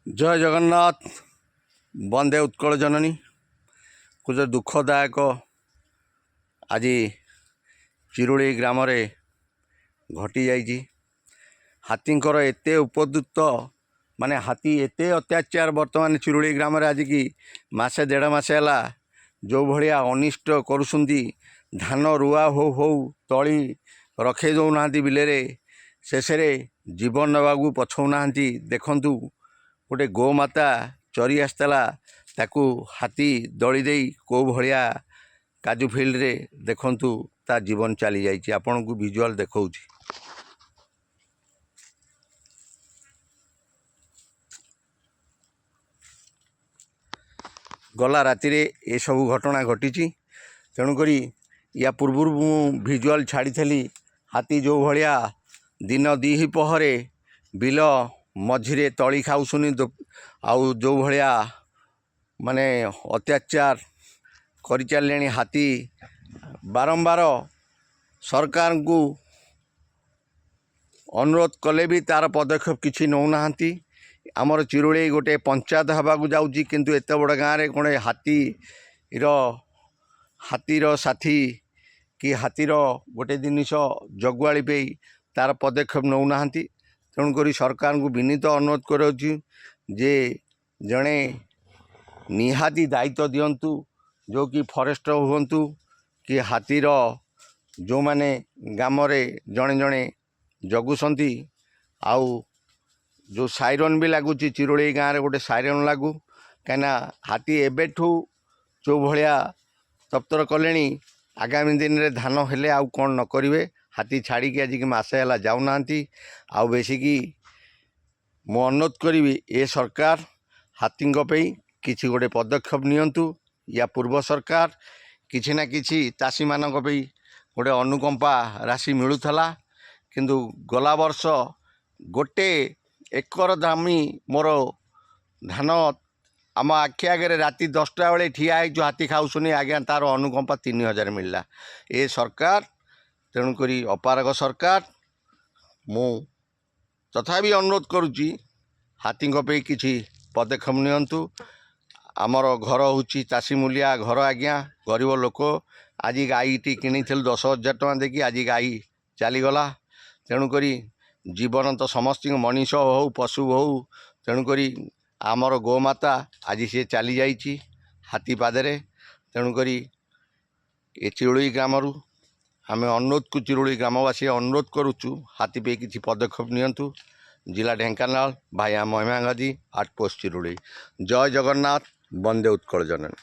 जय जगन्नाथ। वंदे उत्कल जननी। कुछ दुखदायक आज चिरुड़ी ग्राम घटी जाइए। हाथींकर एते उपद्रुत माने हाथी एते अत्याचार वर्तमान चिरुड़ी ग्राम आज की मासे देढ़ मासे है जो भाया अनिष्ट करुँच। धान रुआ हो तली रखे दौना बिलरे शेषे जीवन नवाकू पछौना। देखु गोटे गोमाता चरी आसला ताकू हाथी दली दे कौ भाया काजू फिल्ड रे देखंतु ता जीवन चली जाइए। आपन को विजुअल देखा गला राति ये सब घटना घटी। तेणुक या पूर्व भिजुआल छाड़ी हाथी जो भाया दिन दी पहरे बिल मझिरे तली खाऊनी आउ जो भाया माने अत्याचार कर चले। हाथी बारंबार सरकार को अनुरोध कले भी तार पदक्षेप किसी नौना। आमर चिरुड़ी गोटे पंचायत हवाक जाऊँगी किंतु एत बड़ गाँव में कौन हाथीर साथी कि हाथीर गोटे जिनिस जगुआली पे तार पदक्षेप नौना। तेणुक सरकार को विनीत अनुरोध करुँ जे जड़े निहाती दायित्व दिंतु जो कि फॉरेस्टर हुंतु कि हाथीर जो माने गाम जड़े जड़े जगुंट आउ जो साइरन भी लगुच चिरुड़ी गाँव में गोटे साइरन लागू कहीं हाथी एबेठू जो भाया तप्तर कले। आगामी दिन में धान हेले आउ कौन न करेंगे। हाथी छाड़ी आज की मसे है जाऊना आउ बेसिकी मु अनुरोध करी ए सरकार हाथी किसी गोटे पदक्षेप नियंतु या पूर्व सरकार किसी ना किसी चाषी मानक गोटे अनुकंपा राशि मिलूला किंतु गला वर्ष गोटे एकर दामी मोर धान आम आखि आगे राति 10टा बेले ठिया है जो हाथी खाऊनी आज्ञा तार अनुकंपा 3000 मिलला। ए सरकार तेणुक अपारग सरकार मु तथापि अनुरोध करुच्ची हाथी किसी पदक्षेप नियंतु। आमर घर हूँ चाषी मूलिया घर आज्ञा गरीब लोक आज गाईटी किनी 10,000 टଙ୍କା देखी आज गाई चलीगला। तेणुक जीवन तो समस्त मनीष हो पशु हो तेणुक आमर गोमाता आज सी चली जाइए हाथी पादे। तेणुक ये चिरुड़ी ग्राम आम अनुरोध को चिरुड़ी ग्रामवासी अनुरोध करुचु हाथी पे किसी पदक्षेप नियंतु। जिला ढेंकानाल भाया महिमा गांधी आउटपोस्ट चिरुड़ी। जय जगन्नाथ। वंदे उत्कल जननी।